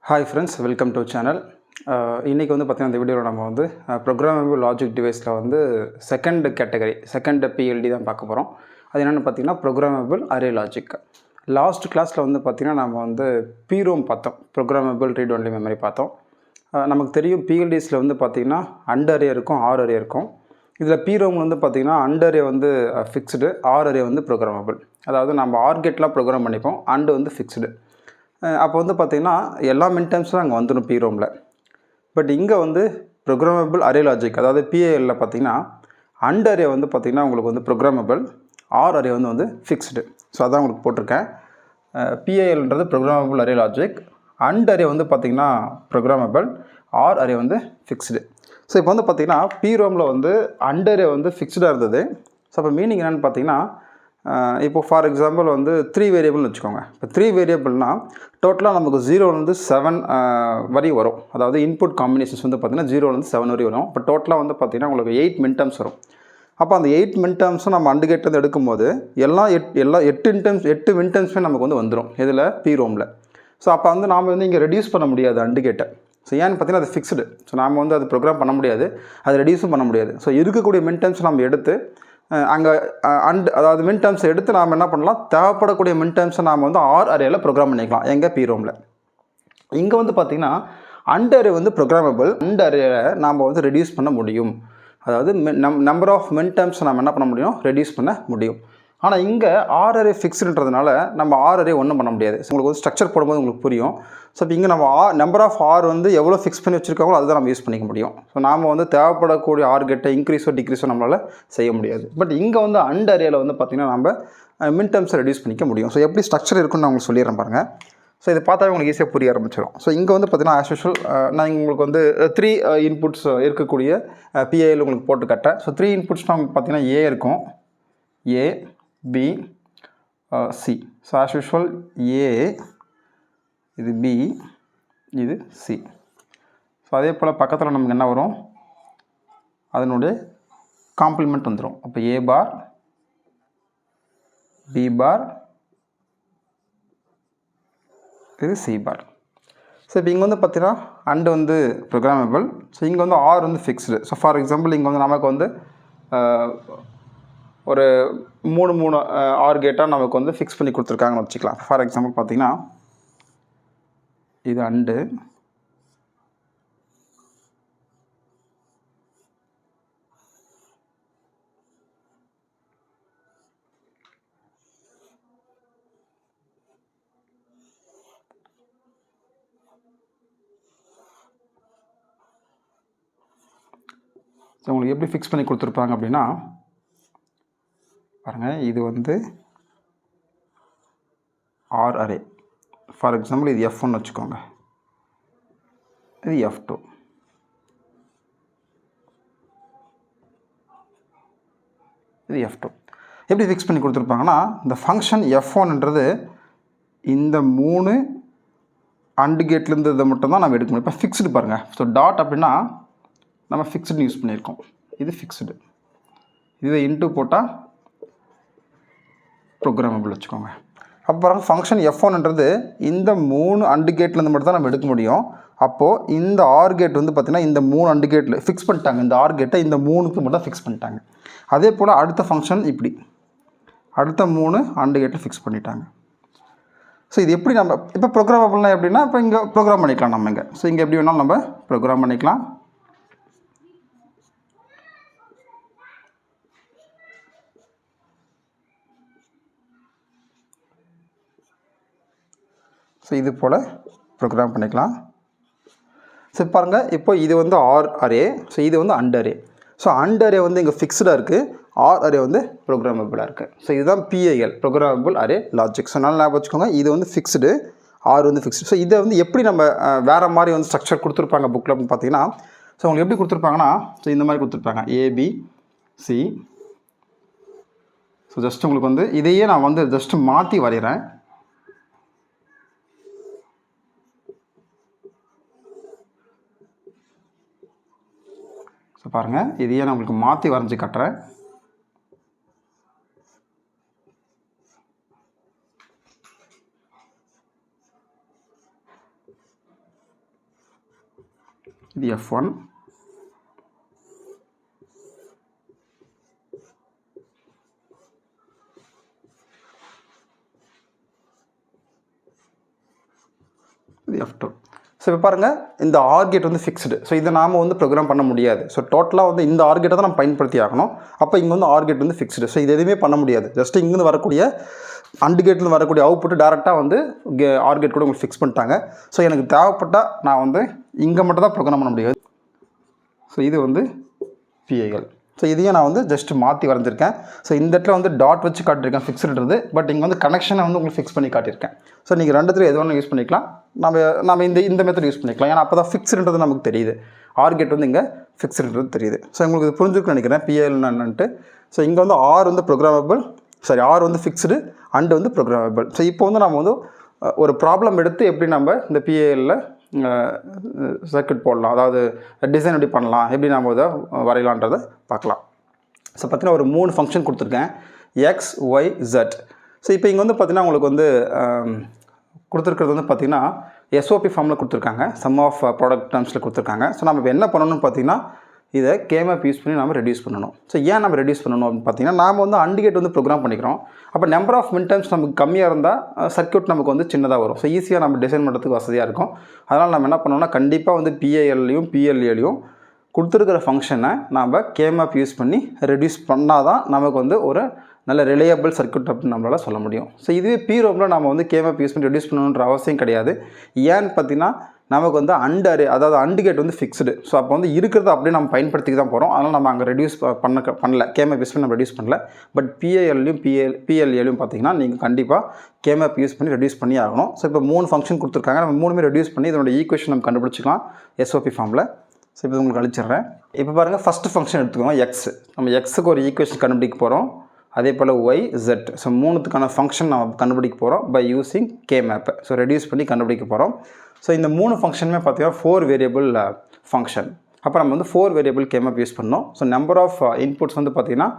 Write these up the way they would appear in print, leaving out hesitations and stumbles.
Hi friends, welcome to channel. இன்றைக்கி வந்து பார்த்திங்கன்னா இந்த வீடியோவில் நம்ம வந்து ப்ரோக்ராமபிள் லாஜிக் டிவைஸில் வந்து செகண்ட் கேட்டகரி செகண்ட் பிஎல்டி தான் பார்க்க போகிறோம். அது என்னென்னு பார்த்திங்கன்னா ப்ரோக்ராமபிள் அரே லாஜிக். லாஸ்ட் கிளாஸில் வந்து பார்த்திங்கன்னா நம்ம வந்து பிரோம் பார்த்தோம், ப்ரோக்ராமபிள் ரீட் ஒன்லி மெமரி பார்த்தோம். நமக்கு தெரியும் பிஎல்டிஸில் வந்து பார்த்திங்கன்னா அண்ட் அரே இருக்கும், ஆர் அரே இருக்கும். இதில் பிரோம் வந்து பார்த்திங்கன்னா அண்ட் அரே வந்து ஃபிக்ஸ்டு, ஆர் அரே வந்து ப்ரோக்ராமபிள். அதாவது நம்ம ஆர்கெட்லாம் ப்ரோக்ராம் பண்ணிப்போம், அண்டு வந்து ஃபிக்ஸ்டு. அப்போ வந்து பார்த்திங்கன்னா எல்லா மின்டர்ம்ஸும் அங்கே வந்துடும் பிரோமில். பட் இங்கே வந்து ப்ரோக்ராமபிள் அரே லாஜிக், அதாவது பிஏஎல்லில் பார்த்திங்கன்னா அண்ட் அரே வந்து பார்த்திங்கன்னா உங்களுக்கு வந்து ப்ரோக்ராமபிள், ஆர் அரே வந்து ஃபிக்ஸ்டு. ஸோ அதான் உங்களுக்கு போட்டிருக்கேன். பிஏஎல்ன்றது programmable array logic, and array வந்து பார்த்திங்கன்னா ப்ரோக்ராமபிள், ஆர் அரே வந்து ஃபிக்ஸ்டு. ஸோ இப்போ வந்து பார்த்திங்கன்னா பிரோமில் வந்து அண்ட் அரே வந்து ஃபிக்ஸ்டாக இருந்தது. ஸோ அப்போ மீனிங் என்னென்னு பார்த்திங்கன்னா, இப்போ ஃபார் எக்ஸாம்பிள் வந்து 3 வேரியபிள்னு வச்சுக்கோங்க. இப்போ 3 வேரியபிள்னால் டோட்டலாக நமக்கு 0லேருந்து 7 வரை வரும். அதாவது இன்புட் காம்பினேஷன்ஸ் வந்து பார்த்திங்கன்னா 0லேருந்து 7 வரை வரும். இப்போ டோட்டலாக வந்து பார்த்திங்கன்னா உங்களுக்கு 8 மின்டர்ம்ஸ் வரும். அப்போ அந்த 8 மின்டர்ம்ஸும் நம்ம அண்டு கேட்லேருந்து எடுக்கும்போது எல்லாம் 8 மின்டர்ம்ஸுமே நமக்கு வந்து வந்துடும். இதில் பிரோமில். ஸோ அப்போ வந்து நாம் வந்து இங்கே ரெடியூஸ் பண்ண முடியாது அண்டு கேட்டை. ஸோ ஏன்னு பார்த்தீங்கன்னா அது ஃபிக்ஸ்டு. ஸோ நாம் வந்து அது ப்ரோக்ராம் பண்ண முடியாது, அது ரெடியூஸும் பண்ண முடியாது. ஸோ இருக்கக்கூடிய மின்டர்ம்ஸ் நம்ம எடுத்து அங்கே அதாவது மின்டர்ம்ஸை எடுத்து நாம் என்ன பண்ணலாம், தேவைப்படக்கூடிய மின்டர்ம்ஸை நாம் வந்து ஆர் அரேயில் ப்ரோக்ராம் பண்ணிக்கலாம் எங்கள் பிரோமில். இங்கே வந்து பார்த்திங்கன்னா அண்ட் அரே வந்து ப்ரோக்ராமபிள், அண்ட் அரேயை நாம் வந்து ரெடியூஸ் பண்ண முடியும். அதாவது நம்பர் ஆஃப் மின்டர்ம்ஸை நாம் என்ன பண்ண முடியும், ரெடியூஸ் பண்ண முடியும். ஆனால் இங்கே ஆர் அரே ஃபிக்ஸ்டுன்றதுனால நம்ம ஆர் அரே ஒன்றும் பண்ண முடியாது. உங்களுக்கு வந்து ஸ்ட்ரக்சர் போடும்போது உங்களுக்கு புரியும். ஸோ இப்போ இங்கே நம்ம நம்பர் ஆஃப் ஆர் வந்து எவ்வளோ ஃபிக்ஸ் பண்ணி வச்சுருக்காங்களோ அதுதான் நம்ம யூஸ் பண்ணிக்க முடியும். ஸோ நாம் வந்து தேவைப்படக்கூடிய ஆர் கேட்டை இன்க்ரீஸோ டிக்ரீஸோ நம்மளால் செய்ய முடியாது. பட் இங்கே வந்து அண்ட் அரேயில் வந்து பார்த்திங்கன்னா நம்ம மின்டர்ம்ஸை ரெடியூஸ் பண்ணிக்க முடியும். ஸோ எப்படி ஸ்ட்ரக்சர் இருக்குன்னு நான் உங்களுக்கு சொல்லிடுறேன் பாருங்கள். ஸோ இதை பார்த்தாவே உங்களுக்கு ஈஸியாக புரிய ஆரம்பிச்சிடும். ஸோ இங்கே வந்து பார்த்திங்கன்னா ஆஸ் யூஷுவல் நான் உங்களுக்கு வந்து 3 இன்புட்ஸ் இருக்கக்கூடிய பிஐஎல் உங்களுக்கு போட்டு கட்டேன். ஸோ 3 இன்புட்ஸ் நம்ம பார்த்திங்கன்னா ஏ இருக்கும், A, B, C. So as usual A, இது பி, இது சி. ஸோ அதே போல் பக்கத்தில் நமக்கு என்ன வரும், அதனுடைய காம்ப்ளிமெண்ட் வந்துடும். அப்போ ஏ பார், பி பார், இது சி பார். ஸோ இப்போ இங்கே வந்து பார்த்தீங்கன்னா அண்டு வந்து ப்ரோக்ராமபிள். ஸோ இங்கே வந்து ஆர் வந்து ஃபிக்ஸ்டு. ஸோ ஃபார் எக்ஸாம்பிள் இங்கே வந்து நமக்கு வந்து ஒரு 3 ஆர் கேட்டாக நமக்கு வந்து ஃபிக்ஸ் பண்ணி கொடுத்துருக்காங்கன்னு வச்சுக்கலாம். ஃபார் எக்ஸாம்பிள் பார்த்தீங்கன்னா இது அண்டு, ஸோ உங்களுக்கு எப்படி ஃபிக்ஸ் பண்ணி கொடுத்துருப்பாங்க அப்படின்னா பாருங்கள், இது வந்து ஆர் அரே. ஃபார் எக்ஸாம்பிள் இது F1 வச்சுக்கோங்க, இது F2, இது F2. எப்படி ஃபிக்ஸ் பண்ணி கொடுத்துருப்பாங்கன்னா, இந்த ஃபங்க்ஷன் F1ன்றது இந்த 3 அண்டு கேட்லேருந்து இதை மட்டும்தான் நம்ம எடுக்க முடியும். இப்போ ஃபிக்ஸ்டு பாருங்கள். ஸோ டாட் அப்படின்னா நம்ம ஃபிக்ஸ்டு யூஸ் பண்ணியிருக்கோம், இது ஃபிக்ஸ்டு. இதை இன்ட்டு போட்டால் ப்ரோக்ராமபிள் வச்சுக்கோங்க. அப்புறம் ஃபங்க்ஷன் F1ன்றது இந்த 3 அண்டு கேட்லேருந்து மட்டும் தான் நம்ம எடுக்க முடியும். அப்போது இந்த ஆர் கேட் வந்து பார்த்திங்கன்னா இந்த 3 அண்டு கேட்டில் ஃபிக்ஸ் பண்ணிட்டாங்க. இந்த ஆர் கேட்டை இந்த 3க்கு மட்டும் ஃபிக்ஸ் பண்ணிட்டாங்க. அதே போல் அடுத்த ஃபங்க்ஷன் இப்படி அடுத்த 3 அண்டு கேட்டில் ஃபிக்ஸ் பண்ணிட்டாங்க. ஸோ இது எப்படி நம்ம இப்போ ப்ரோக்ராமபிள்னா எப்படின்னா, இப்போ இங்கே ப்ரோக்ராம் பண்ணிக்கலாம் நம்ம இங்கே. ஸோ இங்கே எப்படி வேணாலும் நம்ம ப்ரோக்ராம் பண்ணிக்கலாம். ஸோ இது போல் ப்ரோக்ராம் பண்ணிக்கலாம். ஸோ பாருங்கள், இப்போ இது வந்து ஆர் அரே, ஸோ இது வந்து and array. So and array வந்து இங்கே ஃபிக்ஸ்டாக இருக்குது, ஆர் அரே வந்து ப்ரோக்ராமபிளாக இருக்குது. ஸோ இதுதான் BIL, programmable array logic. So நல்லா ஞாபகம் வச்சுக்கோங்க, இது வந்து ஃபிக்ஸ்டு, ஆர் வந்து ஃபிக்ஸ்டு. ஸோ இதை வந்து எப்படி நம்ம வேறு மாதிரி வந்து ஸ்ட்ரக்சர் கொடுத்துருப்பாங்க புக்கில் அப்படின்னு பார்த்தீங்கன்னா, ஸோ உங்களுக்கு எப்படி கொடுத்துருப்பாங்கன்னா, ஸோ இந்த மாதிரி கொடுத்துருப்பாங்க ஏபி சி. ஸோ ஜஸ்ட் உங்களுக்கு வந்து இதையே நான் வந்து ஜஸ்ட்டு மாற்றி வரைகிறேன். ஸோ பாருங்கள், இதையே நான் உங்களுக்கு மாற்றி வரைஞ்சி காட்டுறேன். இது F1, இது F2. ஸோ இப்போ பாருங்கள், இந்த ஆர் கேட் வந்து ஃபிக்ஸ்டு. ஸோ இதை நாம் வந்து ப்ரோக்ராம் பண்ண முடியாது. ஸோ டோட்டலாக வந்து இந்த ஆர் கேட்டை தான் நம்ம பயன்படுத்தி ஆகணும். அப்போ இங்கே வந்து ஆர் கேட் வந்து ஃபிக்ஸ்டு. ஸோ இது எதுவுமே பண்ண முடியாது. ஜஸ்ட் இங்கேருந்து வரக்கூடிய அண்டு கேட்லேருந்து வரக்கூடிய அவுட்புட்டு டேரெக்டாக வந்து ஆர் கேட் கூட உங்களுக்கு ஃபிக்ஸ் பண்ணிட்டாங்க. ஸோ எனக்கு தேவைப்பட்டால் நான் வந்து இங்கே மட்டும் தான் ப்ரோக்ராம் பண்ண முடியாது. ஸோ இது வந்து பிஐஎல். ஸோ இதையும் நான் வந்து ஜஸ்ட் மாற்றி வரைஞ்சிருக்கேன். ஸோ இந்த இடத்துல வந்து டாட் வச்சு காட்டியிருக்கேன் ஃபிக்ஸ்டுன்றது. பட் இங்கே வந்து கனெக்ஷனை வந்து உங்களுக்கு ஃபிக்ஸ் பண்ணி காட்டியிருக்கேன். ஸோ நீங்கள் ரெண்டுத்துல எது வேணாலும் யூஸ் பண்ணிக்கலாம். நம்ம இந்த மெத்தட் யூஸ் பண்ணிக்கலாம். ஏன்னா அப்போ தான் ஃபிக்ஸ்டுன்றது நமக்கு தெரியுது. ஆர் கேட் வந்து இங்கே ஃபிக்ஸ்டுன்றது தெரியுது. ஸோ உங்களுக்கு இது புரிஞ்சுக்கணும்னு நினைக்கிறேன் பிஐஎல் என்னன்ட்டு. ஸோ இங்கே வந்து ஆர் வந்து ப்ரோக்ராமபிள், ஆர் வந்து ஃபிக்ஸ்டு, அண்டு வந்து ப்ரோக்ராமபிள். ஸோ இப்போ வந்து நம்ம வந்து ஒரு ப்ராப்ளம் எடுத்து எப்படி நம்ம இந்த பிஐஎல்லில் சர்க்யூட் போடலாம், அதாவது டிசைன் எப்படி பண்ணலாம், எப்படி நம்ம இதை வரையலான்றதை பார்க்கலாம். ஸோ பார்த்தீங்கன்னா ஒரு 3 ஃபங்க்ஷன் கொடுத்துருக்கேன், எக்ஸ், ஒய், ஜெட். ஸோ இப்போ இங்கே வந்து பார்த்தீங்கன்னா உங்களுக்கு வந்து கொடுத்துருக்கிறது வந்து பார்த்திங்கன்னா எஸ்ஓபி ஃபார்மில் கொடுத்துருக்காங்க, சம் ஆஃப் ப்ராடக்ட் டேர்ம்ஸில் கொடுத்துருக்காங்க. ஸோ நம்ம என்ன பண்ணணும்னு பார்த்தீங்கன்னா இதை கேமப் யூஸ் பண்ணி நம்ம ரெடியூஸ் பண்ணணும். ஸோ ஏன் நம்ம ரெடியூஸ் பண்ணணும் அப்படின்னு பார்த்தீங்கன்னா, நாம் வந்து அண்டு கேட் வந்து ப்ரோக்ராம் பண்ணிக்கிறோம். அப்போ நம்பர் ஆஃப் மின் டைம்ஸ் நமக்கு கம்மியாக இருந்தால் சர்க்யூட் நமக்கு வந்து சின்னதாக வரும். ஸோ ஈஸியாக நம்ம டிசைன் பண்ணுறதுக்கு வசதியாக இருக்கும். அதனால் நம்ம என்ன பண்ணோம்னா கண்டிப்பாக வந்து பிஐஎல்லையும் பிஎல்ஏலையும் கொடுத்துருக்கிற ஃபங்க்ஷனை நாம் கேமப் யூஸ் பண்ணி ரெடியூஸ் பண்ணால் தான் நமக்கு வந்து ஒரு நல்ல ரிலையபிள் சர்க்யூட் அப்படின்னு நம்மளால் சொல்ல முடியும். ஸோ இதுவே பிரோமில் நம்ம வந்து கேமப் யூஸ் பண்ணி ரெடியூஸ் பண்ணணுன்ற அவசியம் கிடையாது. ஏன்னு பார்த்தீங்கன்னா நமக்கு வந்து அதாவது அண்டு கேட் வந்து ஃபிக்ஸ்டு. ஸோ அப்போ வந்து இருக்கிறத அப்படியே நம்ம பயன்படுத்திக்க தான் போகிறோம். அதனால் நம்ம அங்கே ரெடியூஸ் பண்ணல, கேமப் யூஸ் பண்ணி நம்ம ரெடியூஸ் பண்ணல. பட் பிஐஎல்லையும் பிஎல்ஏலையும் பார்த்தீங்கன்னா நீங்கள் கண்டிப்பாக கேமப் யூஸ் பண்ணி ரெடியூஸ் பண்ணி ஆகணும். ஸோ இப்போ 3 ஃபங்க்ஷன் கொடுத்துருக்காங்க. நம்ம 3மே ரெடியூஸ் பண்ணி இதனோட ஈக்குவேஷன் நம்ம கண்டுபிடிச்சிக்கலாம் எஸ்ஓபி ஃபார்மில். ஸோ இப்போ உங்களுக்கு அழிச்சிடுறேன். இப்போ பாருங்கள், ஃபஸ்ட்டு ஃபங்க்ஷன் எடுத்துக்கோங்க எக்ஸ். நம்ம எக்ஸுக்கு ஒரு ஈக்குவேஷன் கண்டுபிடிக்க போகிறோம். அதே போல் ஒய், ஜெட். ஸோ 3த்துக்கான ஃபங்க்ஷன் நம்ம கண்டுபிடிக்க போகிறோம் பை யூஸிங் கேமேப்பை. ஸோ ரெடியூஸ் பண்ணி கண்டுபிடிக்க போகிறோம். ஸோ இந்த 3 ஃபங்க்ஷனுமே பார்த்தீங்கன்னா 4 வேரியபிள் ஃபங்க்ஷன். அப்போ நம்ம வந்து 4 வேரியபிள் கேமப் யூஸ் பண்ணோம். ஸோ நம்பர் ஆஃப் இன்புட்ஸ் வந்து பார்த்திங்கன்னா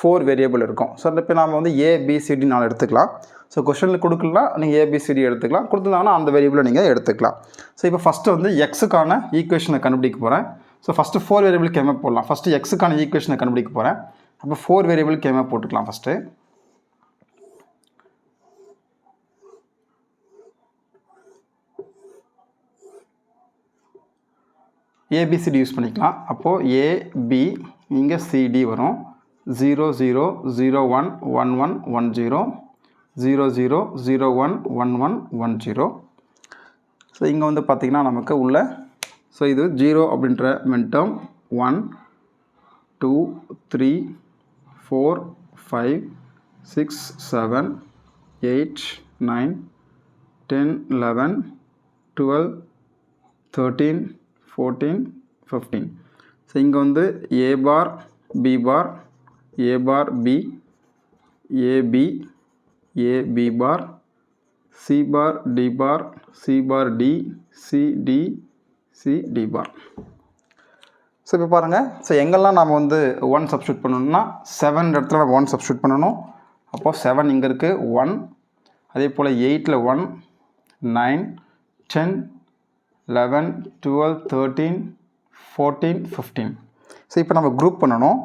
4 வேரியபிள் இருக்கும். ஸோ இப்போ நம்ம வந்து ஏபிசிடி 4 எடுத்துக்கலாம். ஸோ கொஷனில் கொடுக்கலாம், நீங்கள் ஏபிசிடி எடுத்துக்கலாம். கொடுத்துருந்தாங்கன்னா அந்த வேரியபிளை நீங்கள் எடுத்துக்கலாம். ஸோ இப்போ ஃபஸ்ட்டு வந்து எக்ஸுக்கான ஈக்குவேஷனை கண்டுபிடிக்க போகிறேன். ஸோ ஃபஸ்ட்டு 4 வேரியபிள் கேமப் போடலாம். ஃபஸ்ட்டு எக்ஸுக்கான ஈக்குவேஷனை கண்டுபிடிக்க போகிறேன். அப்போ 4 வேரியபிள் கேமப் போட்டுக்கலாம் ஃபஸ்ட்டு. ஏபிசிடி யூஸ் பண்ணிக்கலாம். அப்போது ஏபி இங்கே சிடி வரும். 0 0 0 1 1 1 1 0 0 0 0 1 1 1 1 0. ஸோ இங்கே வந்து பார்த்திங்கன்னா நமக்கு உள்ள ஸோ இது 0 அப்படின்ற மின்டம் 1 2 3 4 5 6 7 8 9 10 11 12 13 14 15. ஸோ இங்கே வந்து ஏ bar B bar A bar B AB AB bar C bar D bar C bar D CD CD bar. So இப்போ பாருங்கள், ஸோ எங்கெல்லாம் நம்ம வந்து 1 சப்ஸ்டியூட் பண்ணணும்னா 7 இடத்துல 1 சப்ஸ்டியூட் பண்ணணும். அப்போது 7 இங்கே இருக்குது 1. அதே போல் 8ல் 1 9 10 11 12 13 14 15. ஸோ இப்போ நம்ம குரூப் பண்ணணும்.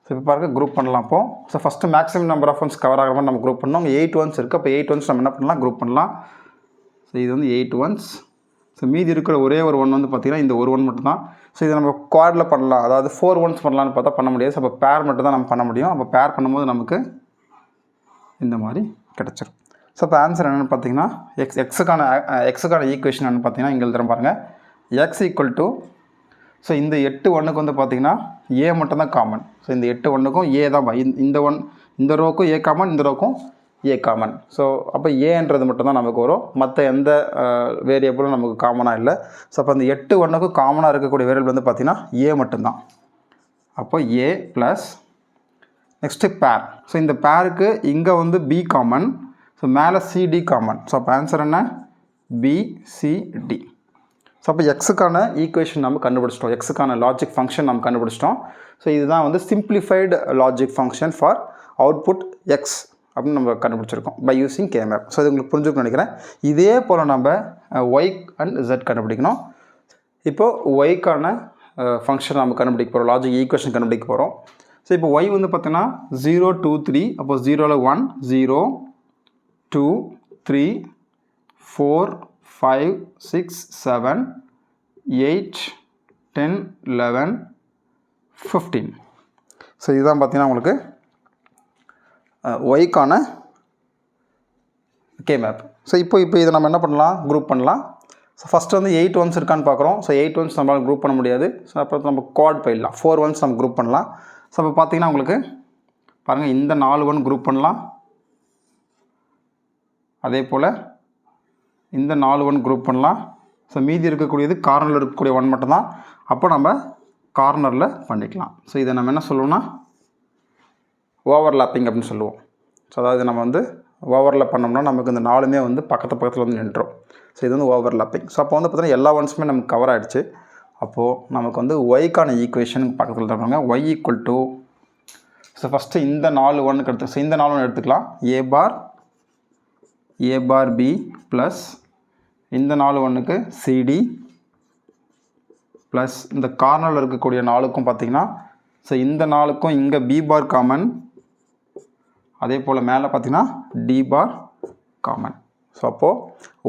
ஸோ இப்போ பாருங்கள், குரூப் பண்ணலாம். அப்போது so first maximum number of ones cover ஆகாமல் நம்ம குரூப் பண்ணோம். 8 ஒன்ஸ் இருக்குது. அப்போ 8 ஒன்ஸ் நம்ம என்ன பண்ணலாம், குரூப் பண்ணலாம். ஸோ இது வந்து 8 ஒன்ஸ். ஸோ மீதி இருக்கிற ஒரே ஒரு 1 வந்து பார்த்திங்கன்னா இந்த ஒரு 1 மட்டும் தான். ஸோ இதை நம்ம குவாடில் பண்ணலாம், அதாவது 4 ஒன்ஸ் பண்ணலான்னு பார்த்தா பண்ண முடியாது. ஸோ அப்போ பேர் மட்டும் தான் நம்ம பண்ண முடியும். அப்போ பேர் பண்ணும்போது நமக்கு இந்த மாதிரி கிடச்சிரும். ஸோ இப்போ ஆன்சர் என்னென்னு பார்த்தீங்கன்னா எக்ஸுக்கான ஈக்குவேஷன் என்னென்னு பார்த்தீங்கன்னா இங்கே எழுதுகிறேன் பாருங்கள். எக்ஸ் ஈக்குவல் டு ஸோ இந்த 8 1க்கு வந்து பார்த்திங்கன்னா ஏ மட்டும் தான் காமன். ஸோ இந்த 8 1க்கும் ஏ தான். இந்த ரோக்கும் ஏ காமன், இந்த ரோக்கும் ஏ காமன். ஸோ அப்போ ஏன்றது மட்டும்தான் நமக்கு வரும். மற்ற எந்த வேரியபிளும் நமக்கு காமனாக இல்லை. ஸோ அப்போ அந்த 8 1க்கும் காமனாக இருக்கக்கூடிய வேரியபிள் வந்து பார்த்திங்கன்னா ஏ மட்டும்தான். அப்போ ஏ ப்ளஸ் நெக்ஸ்ட்டு பேர். ஸோ இந்த பேருக்கு இங்கே வந்து பி காமன். ஸோ மேலே சிடி காமன். ஸோ அப்போ ஆன்சர் என்ன, பிசிடி. ஸோ அப்போ எக்ஸுக்கான ஈக்குவேஷன் நம்ம கண்டுபிடிச்சிட்டோம். எக்ஸுக்கான லாஜிக் ஃபங்க்ஷன் நம்ம கண்டுபிடிச்சிட்டோம். ஸோ இதுதான் வந்து simplified logic function for output X அப்படின்னு நம்ம கண்டுபிடிச்சிருக்கோம் பை யூஸிங் கேமப். ஸோ இது உங்களுக்கு புரிஞ்சுக்கணும்னு நினைக்கிறேன். இதே போல் நம்ம ஒய் அண்ட் ஜெட் கண்டுபிடிக்கணும். இப்போது ஒய்க்கான ஃபங்க்ஷன் நம்ம கண்டுபிடிக்க போகிறோம், லாஜிக் ஈக்குவேஷன் கண்டுபிடிக்க போகிறோம். ஸோ இப்போ ஒய் வந்து பார்த்தீங்கன்னா 0 2 3, அப்போ 0ல் 1 0 2 3 4 5 6 7 8 10 11 15. ஸோ இதுதான் பார்த்தீங்கன்னா உங்களுக்கு ஒய்க்கான கே மேப். ஸோ இப்போ இதை நம்ம என்ன பண்ணலாம், குரூப் பண்ணலாம். ஸோ ஃபஸ்ட்டு வந்து 8 ஒன்ஸ் இருக்கான்னு பார்க்குறோம். ஸோ 8 ஒன்ஸ் நம்மளால் குரூப் பண்ண முடியாது. ஸோ அப்புறம் நம்ம குவாட் போயிடலாம், 4 ஒன்ஸ் நம்ம குரூப் பண்ணலாம். ஸோ அப்போ பார்த்தீங்கன்னா உங்களுக்கு பாருங்கள், இந்த 4 ஒன் குரூப் பண்ணலாம், அதே போல் இந்த 4 ஒன் குரூப் பண்ணலாம். ஸோ மீதி இருக்கக்கூடியது கார்னரில் இருக்கக்கூடிய ஒன் மட்டும்தான். அப்போ நம்ம கார்னரில் பண்ணிக்கலாம். ஸோ இதை நம்ம என்ன சொல்லுவோம்னா ஓவர்லாப்பிங் அப்படின்னு சொல்லுவோம். ஸோ அதாவது நம்ம வந்து ஓவர்லாப் பண்ணோம்னா நமக்கு இந்த 4மே வந்து பக்கத்தில் வந்து நின்றோம். ஸோ இது வந்து ஓவர்லாப்பிங். ஸோ அப்போ வந்து பார்த்தீங்கன்னா எல்லா ஒன்ஸுமே நமக்கு கவர் ஆகிடுச்சு. அப்போது நமக்கு வந்து ஒய்க்கான ஈக்குவேஷன் பக்கத்தில் தருவாங்க. Y equal to, so first இந்த 4 ஒன்றுக்கு எடுத்து, ஸோ இந்த 4 ஒன்று எடுத்துக்கலாம், ஏ பார் பி ப்ளஸ் இந்த 4 ஒன்றுக்கு சிடி ப்ளஸ் இந்த கார்னரில் இருக்கக்கூடிய 4க்கும் பார்த்திங்கன்னா, ஸோ இந்த 4க்கும் இங்கே பி பார் காமன், அதே போல் மேலே பார்த்திங்கன்னா டி பார் காமன். ஸோ அப்போது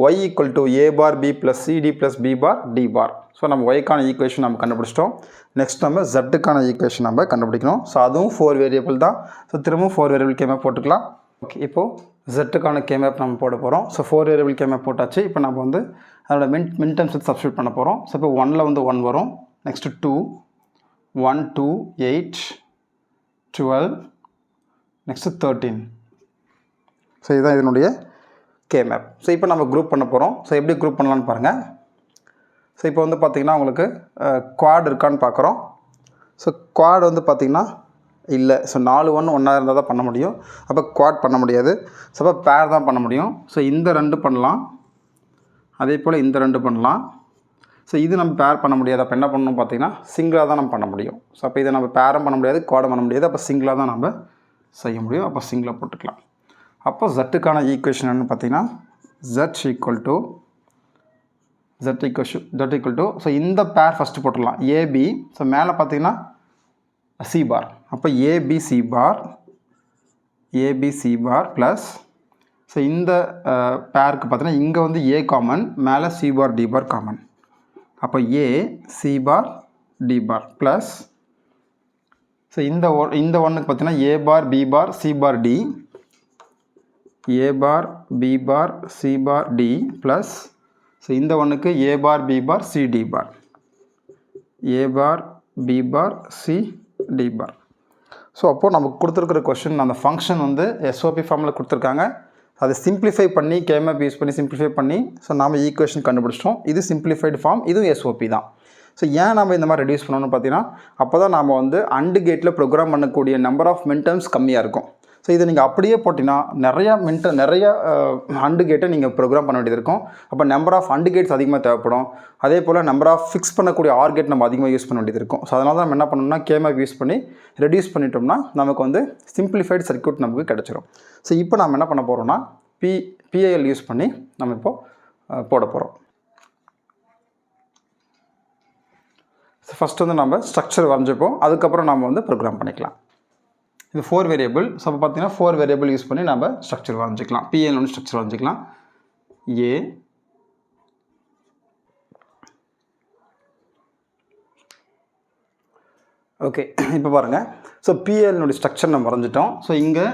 Y equal to A bar B plus CD plus B bar D bar. So நம்ம ஒய்க்கான ஈக்குவேஷன் நம்ம கண்டுபிடிச்சிட்டோம். நெக்ஸ்ட் நம்ம ஜெட்டுக்கான ஈக்குவேஷன் நம்ம கண்டுபிடிக்கணும். ஸோ அதுவும் 4 வேரியபிள் தான். ஸோ திரும்பவும் 4 வேரியபிள் கேமேப் போட்டுக்கலாம். ஓகே, இப்போது ஜெட்டுக்கான கேமேப் நம்ம போட போகிறோம். ஸோ 4 வேரியபிள் கேமேப் போட்டாச்சு. இப்போ நம்ம வந்து அதோட மின் டேர்ம்ஸ் வந்து சப்ஸ்டியூட் பண்ண போகிறோம். ஸோ இப்போ 1ல் வந்து 1 வரும், நெக்ஸ்ட்டு 2 1 2 8 12 நெக்ஸ்ட்டு 13. ஸோ இதுதான் இதனுடைய கேமேப். ஸோ இப்போ நம்ம குரூப் பண்ண போகிறோம். ஸோ எப்படி குரூப் பண்ணலான்னு பாருங்கள். ஸோ இப்போ வந்து பார்த்திங்கன்னா உங்களுக்கு குவாட் இருக்கான்னு பார்க்குறோம். ஸோ குவாட் வந்து பார்த்திங்கன்னா இல்லை. ஸோ 4 ஒன்று ஒன்றா இருந்தால் தான் பண்ண முடியும். அப்போ குவாட் பண்ண முடியாது. ஸோ அப்போ பேர் தான் பண்ண முடியும். ஸோ இந்த 2 பண்ணலாம், அதே போல் இந்த 2 பண்ணலாம். ஸோ இது நம்ம பேர் பண்ண முடியாது. அப்போ என்ன பண்ணணும் பார்த்திங்கன்னா சிங்கிளாக தான் நம்ம பண்ண முடியும். ஸோ அப்போ இதை நம்ம பேரும் பண்ண முடியாது, குவாடும் பண்ண முடியாது. அப்போ சிங்கிளாக தான் நம்ம செய்ய முடியும். அப்போ சிங்கிளாக போட்டுக்கலாம். அப்போ ஜெட்டுக்கான ஈக்குவேஷன் என்னன்னு பார்த்தீங்கன்னா ஜெட் ஈக்குவல் டு ஸோ இந்த பேர் ஃபஸ்ட்டு போட்டுடலாம், ஏபி. ஸோ மேலே பார்த்தீங்கன்னா சி பார். அப்போ ஏபிசி பார் ப்ளஸ், ஸோ இந்த பேருக்கு பார்த்தீங்கன்னா இங்கே வந்து ஏ காமன், மேலே C bar D bar common. அப்போ A C bar D bar plus, so இந்த ஒன்றுக்கு பார்த்தீங்கன்னா A bar B bar C bar D, A bar B bar C bar D plus, so இந்த ஒன்றுக்கு A bar B bar C D bar, A bar B bar C D bar. So அப்போது நமக்கு கொடுத்துருக்குற question அந்த function வந்து SOP ஃபார்மில் கொடுத்துருக்காங்க. அதை சிம்பிளிஃபை பண்ணி கேமப் யூஸ் பண்ணி சிம்பிளிஃபை பண்ணி ஸோ நாம் ஈக்குவேஷன் கண்டுபிடிச்சிட்டோம். இது சிம்பிளிஃபைடு ஃபார்ம், இதுவும் எஸ்ஓபி தான். ஸோ ஏன் நம்ம இந்த மாதிரி ரெடியூஸ் பண்ணணும்னு பார்த்தீங்கன்னா அப்போ தான் நாம் வந்து அண்டு கேட்டில் ப்ரோக்ராம் பண்ணக்கூடிய நம்பர் ஆஃப் மின்டர்ம்ஸ் கம்மியாக இருக்கும். ஸோ இதை நீங்கள் அப்படியே போட்டிங்கன்னா நிறையா அண்டு கேட்டை நீங்கள் ப்ரோக்ராம் பண்ண வேண்டியது இருக்கும். அப்போ நம்பர் ஆஃப் அண்டு கேட்ஸ் அதிகமாக தேவைப்படும். அதே போல் நம்பர் ஆஃப் ஃபிக்ஸ் பண்ணக்கூடிய ஆர் கேட் நம்ம அதிகமாக யூஸ் பண்ண வேண்டியது இருக்கும். ஸோ அதனால தான் நம்ம என்ன பண்ணணும்னா கேமப் யூஸ் பண்ணி ரெடியூஸ் பண்ணிட்டோம்னா நமக்கு வந்து சிம்பிளிஃபைடு சர்க்யூட் நமக்கு கிடச்சிரும். ஸோ இப்போ நம்ம என்ன பண்ண போகிறோம்னா பிஐஎல் யூஸ் பண்ணி நம்ம இப்போது போட போகிறோம். ஸோ ஃபஸ்ட்டு வந்து நம்ம ஸ்ட்ரக்சர் வரைஞ்சிப்போம், அதுக்கப்புறம் நம்ம வந்து ப்ரோக்ராம் பண்ணிக்கலாம். இது 4 வேரியபிள். ஸோ அப்போ பார்த்தீங்கன்னா 4 வேரியபிள் யூஸ் பண்ணி நம்ம ஸ்ட்ரக்சர் வரைஞ்சிக்கலாம். பிஎல் ஒன்று ஸ்ட்ரக்சர் வரைஞ்சிக்கலாம். ஏ ஓகே, இப்போ பாருங்கள். ஸோ பிஎல்னுடைய ஸ்ட்ரக்சர் நம்ம வரைஞ்சிட்டோம். ஸோ இங்கே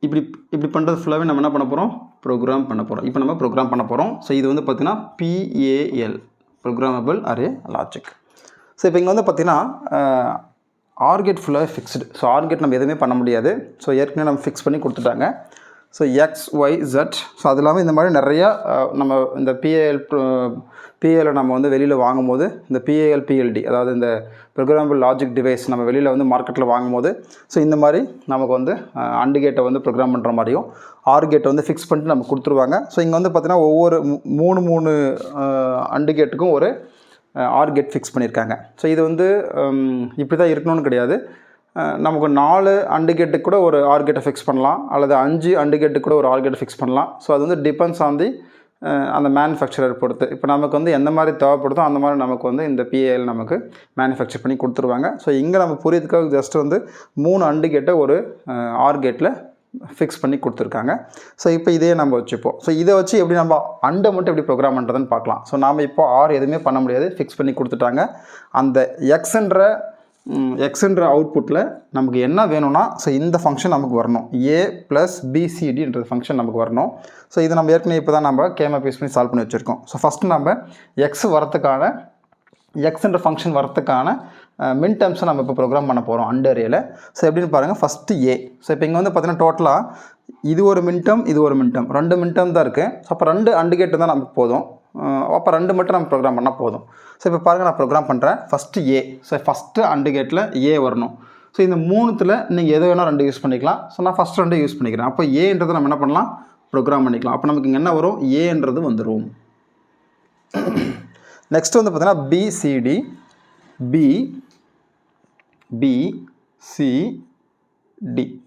இப்படி பண்ணுறது ஃபுல்லாகவே நம்ம என்ன பண்ண போகிறோம், ப்ரோக்ராம் பண்ண போகிறோம். இப்போ நம்ம ப்ரோக்ராம் பண்ண போகிறோம். ஸோ இது வந்து பார்த்திங்கன்னா PAL, programmable array logic. So இப்போ இங்கே வந்து பார்த்திங்கன்னா ஆர்கேட் ஃபுல்லாகவே ஃபிக்ஸ்டு. ஸோ ஆர்கேட் நம்ம எதுவுமே பண்ண முடியாது. ஸோ ஏற்கனவே நம்ம ஃபிக்ஸ் பண்ணி கொடுத்துட்டாங்க. So X Y Z. So அது இல்லாமல் இந்த மாதிரி நிறையா நம்ம இந்த பிஏஎல் நம்ம வந்து வெளியில் வாங்கும்போது இந்த பிஏஎல் பிஎல்டி, அதாவது இந்த ப்ரோக்ராமபிள் லாஜிக் டிவைஸ் நம்ம வெளியில் வந்து மார்க்கெட்டில் வாங்கும்போது ஸோ இந்த மாதிரி நமக்கு வந்து அண்டு கேட்டை வந்து ப்ரோக்ராம் பண்ணுற மாதிரியும் ஆர் கேட்டை வந்து ஃபிக்ஸ் பண்ணிட்டு நம்ம கொடுத்துருவாங்க. ஸோ இங்கே வந்து பார்த்திங்கன்னா ஒவ்வொரு மூணு அண்டு கேட்டுக்கும் ஒரு ஆர் கேட் ஃபிக்ஸ் பண்ணியிருக்காங்க. ஸோ இது வந்து இப்படி தான் இருக்கணும்னு கிடையாது. நமக்கு 4 அண்டு கேட்டுக்கு கூட ஒரு ஆர் கேட்டை ஃபிக்ஸ் பண்ணலாம், அல்லது 5 அண்டு கேட்டுக்கு கூட ஒரு ஆர் கேட்டை ஃபிக்ஸ் பண்ணலாம். ஸோ அது வந்து டிபெண்ட்ஸ் ஆன் தி அந்த மேனுஃபேக்சரர் பொறுத்து இப்போ நமக்கு வந்து எந்த மாதிரி தேவைப்படுதோ அந்த மாதிரி நமக்கு வந்து இந்த பிஏஎல் நமக்கு மேனுஃபேக்சர் பண்ணி கொடுத்துருவாங்க. ஸோ இங்கே நம்ம புரியதுக்காக ஜஸ்ட் வந்து 3 அண்டு கேட்டை ஒரு ஆர் கேட்டில் ஃபிக்ஸ் பண்ணி கொடுத்துருக்காங்க. ஸோ இப்போ இதே நம்ம வச்சுப்போம். ஸோ இதை வச்சு எப்படி நம்ம அண்டை மட்டும் எப்படி ப்ரோக்ராம் பண்ணுறதுன்னு பார்க்கலாம். ஸோ நாம் இப்போ ஆர் எதுவுமே பண்ண முடியாது, ஃபிக்ஸ் பண்ணி கொடுத்துட்டாங்க. அந்த எக்ஸ்ன்ற அவுட்புட்டில் நமக்கு என்ன வேணும்னா ஸோ இந்த ஃபங்க்ஷன் நமக்கு வரணும், ஏ ப்ளஸ் பிசிடின்ற ஃபங்க்ஷன் நமக்கு வரணும். ஸோ இது நம்ம ஏற்கனவே இப்போ தான் நம்ம கேமப் யூஸ் பண்ணி சால்வ் பண்ணி வச்சுருக்கோம். ஸோ ஃபஸ்ட்டு நம்ம எக்ஸ்ன்ற ஃபங்க்ஷன் வரத்துக்கான மின் டேர்ம்ஸை நம்ம இப்போ ப்ரோக்ராம் பண்ண போகிறோம் அண்டர் ஏல. ஸோ எப்படின்னு பாருங்கள், ஃபஸ்ட்டு ஏ. ஸோ இப்போ இங்கே வந்து பார்த்தீங்கன்னா டோட்டலாக இது ஒரு மின் டேர்ம், இது ஒரு மின் டேர்ம், 2 மின் டேர்ம் தான் இருக்குது. ஸோ அப்போ 2 அண்டு கேட்டு தான் நமக்கு போதும். அப்போ 2 மட்டும் நம்ம ப்ரோக்ராம் பண்ணால் போதும். ஸோ இப்போ பாருங்கள், நான் ப்ரோக்ராம் பண்ணுறேன். First A. So first and கேட்டில் ஏ வரணும். ஸோ இந்த 3த்தில் நீங்கள் எது வேணால் 2 யூஸ் பண்ணிக்கலாம். ஸோ நான் ஃபஸ்ட் 2 யூஸ் பண்ணிக்கிறேன். அப்போ ஏன்றதை நம்ம என்ன பண்ணலாம், ப்ரோக்ராம் பண்ணிக்கலாம். அப்போ நமக்கு இங்கே என்ன வரும், ஏன்றது வந்துடும். நெக்ஸ்ட் வந்து பார்த்தீங்கன்னா பிசிடி, பிசிடி.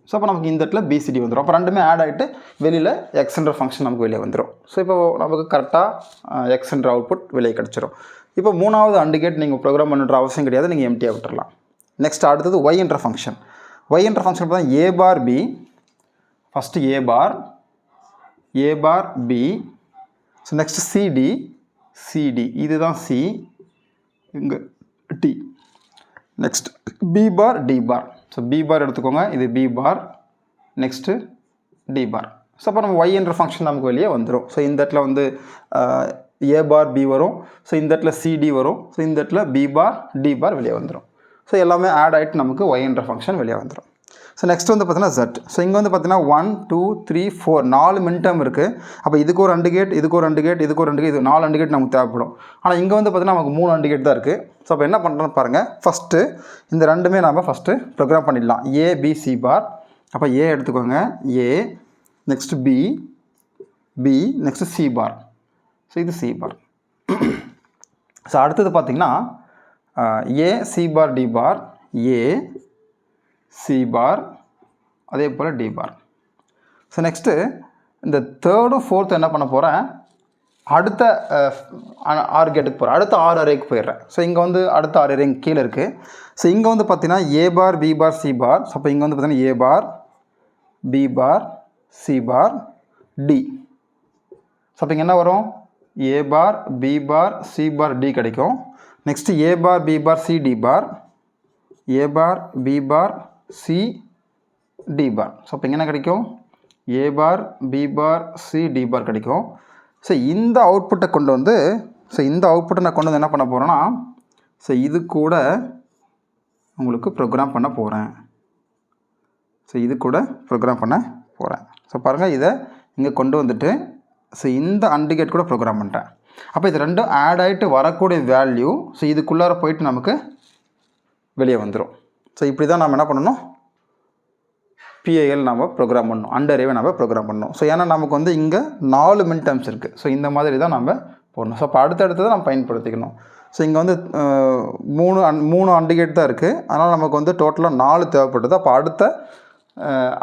ஸோ அப்போ நமக்கு இந்த இடத்துல பிசிடி வந்துடும். அப்போ 2மே ஆட் ஆகிட்டு வெளியில் எக்ஸ்ன்ற ஃபங்க்ஷன் நமக்கு வெளியே வந்துடும். ஸோ இப்போ நமக்கு கரெக்டாக எக்ஸ்ன்ற அவுட்புட் வெளியே கிடச்சிரும். இப்போ 3வது அண்டு கேட் நீங்கள் ப்ரோக்ராம் பண்ணுற அவசியம் கிடையாது, நீங்கள் எம்டியாக விட்டுறலாம். நெக்ஸ்ட் அடுத்தது ஒய்ன்ற ஃபங்க்ஷன். ஒய்ன்ற ஃபங்க்ஷன் பார்த்தா ஏ bar B. First A bar B. So next CD, இதுதான் சி, இங்கே D. Next B bar D bar. So B bar எடுத்துக்கோங்க, இது B bar, next D bar. So அப்போ நம்ம ஒய்ன்ற ஃபங்க்ஷன் நமக்கு வெளியே வந்துடும். ஸோ இந்த இடத்துல வந்து ஏ பார் பி வரும். ஸோ இந்த இடத்துல சிடி வரும். ஸோ இந்த இடத்துல பி பார் டி பார் வெளியே வந்துடும். ஸோ எல்லாமே ஆட் ஆகிட்டு நமக்கு ஒய்ன்ற ஃபங்க்ஷன் வெளியே வந்துடும். ஸோ நெக்ஸ்ட் வந்து பார்த்தீங்கன்னா Z. ஸோ இங்கே வந்து பார்த்தீங்கன்னா 1 2 3 4 4 மின் டேர்ம் இருக்குது. அப்போ இதுக்கு ஒரு அண்டு கேட், இதுக்கு ஒரு அண்டு கேட், இதுக்கு ஒரு அண்டு கேட், இது 4 அண்டு கேட் நமக்கு தேவைப்படும். ஆனால் இங்கே வந்து பார்த்தீங்கன்னா நமக்கு 3 அண்டு கேட் தான் இருக்குது. ஸோ அப்போ என்ன பண்ணுறோன்னு பாருங்கள், ஃபஸ்ட்டு இந்த 2மே நம்ம ஃபஸ்ட்டு ப்ரோக்ராம் பண்ணிடலாம். A B C bar. அப்போ ஏ எடுத்துக்கோங்க, A, next B, next C bar. So இது சி பார். ஸோ அடுத்தது பார்த்திங்கன்னா A C bar D bar, A C bar, அதே போல் டி பார். ஸோ நெக்ஸ்ட்டு இந்த 3rd 4th என்ன பண்ண போகிறேன், அடுத்த ஆர் கேட்டுக்கு போகிறேன், அடுத்த ஆர் அரேக்கு போயிடுறேன். ஸோ இங்கே வந்து அடுத்த ஆர் அரே கீழே இருக்குது. ஸோ இங்கே வந்து பார்த்தீங்கன்னா A bar B bar C bar. So அப்போ இங்கே வந்து பார்த்தீங்கன்னா A bar B bar C bar D. So அப்போ இங்கே என்ன வரும், ஏ bar B bar C bar D கிடைக்கும். Next A bar B bar C D bar, A bar B bar C D bar. So அப்போ இங்கே என்ன கிடைக்கும், ஏ bar B bar C D பார் கிடைக்கும். ஸோ இந்த அவுட்புட்டை கொண்டு வந்து நான் கொண்டு வந்து என்ன பண்ண போகிறேன்னா, ஸோ இது கூட உங்களுக்கு ப்ரோக்ராம் பண்ண போகிறேன். ஸோ பாருங்கள், இதை இங்கே கொண்டு வந்துட்டு ஸோ இந்த அண்டு கேட் கூட ப்ரோக்ராம் பண்ணுறேன். அப்போ இது 2 ஆட் ஆகிட்டு வரக்கூடிய வேல்யூ ஸோ இதுக்குள்ளார போயிட்டு நமக்கு வெளியே வந்துடும். ஸோ இப்படி தான் நம்ம என்ன பண்ணணும், பிஏஎல் நம்ம ப்ரோக்ராம் பண்ணணும், அண்டரேவை நம்ம ப்ரோக்ராம் பண்ணணும். ஸோ ஏன்னா நமக்கு வந்து இங்கே 4 மின் டேர்ம்ஸ் இருக்குது. ஸோ இந்த மாதிரி தான் நம்ம போடணும். ஸோ அப்போ அடுத்தடுத்து நம்ம பயன்படுத்திக்கணும். ஸோ இங்கே வந்து 3 அண்டு கேட் தான் இருக்குது. அதனால் நமக்கு வந்து டோட்டலாக 4 தேவைப்படுது. அப்போ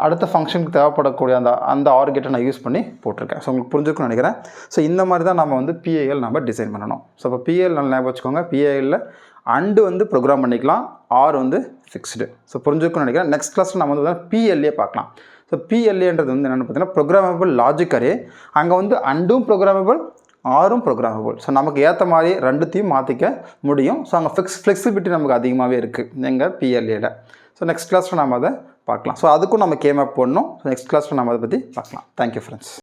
அடுத்த ஃபங்க்ஷனுக்கு தேவைப்படக்கூடிய அந்த ஆர் கேட்டை நான் யூஸ் பண்ணி போட்டிருக்கேன். ஸோ உங்களுக்கு புரிஞ்சுக்கணும்னு நினைக்கிறேன். ஸோ இந்த மாதிரி தான் நம்ம வந்து பிஏஎல் நம்ம டிசைன் பண்ணணும். ஸோ இப்போ பிஏஎல் நல்லா ஞாபகம் வச்சுக்கோங்க, பிஏஎல்ல அண்டு வந்து ப்ரோக்ராம் பண்ணிக்கலாம், ஆர் வந்து ஃபிக்ஸ்டு. ஸோ புரிஞ்சுக்கணும்னு நினைக்கிறேன். நெக்ஸ்ட் கிளாஸில் நம்ம வந்து பிஎல்ஏ பார்க்கலாம். ஸோ பிஎல்ஏன்றது வந்து என்னென்னு பார்த்தீங்கன்னா ப்ரோக்ராமபிள் லாஜிக் அரே. அங்கே வந்து அண்டும் ப்ரோக்ராமபிள், ஆரும் ப்ரோக்ராமபிள். ஸோ நமக்கு ஏற்ற மாதிரி 2த்தையும் மாற்றிக்க முடியும். ஸோ அங்கே ஃப்ளெக்சிபிலிட்டி நமக்கு அதிகமாகவே இருக்குது எங்கள் பிஎல்ஏல. ஸோ நெக்ஸ்ட் கிளாஸில் நம்ம அதை பார்க்கலாம். ஸோ அதுக்கும் நம்ம கேமப் போடணும். ஸோ நெக்ஸ்ட் கிளாஸில் நம்ம அதை பற்றி பார்க்கலாம். Thank you friends.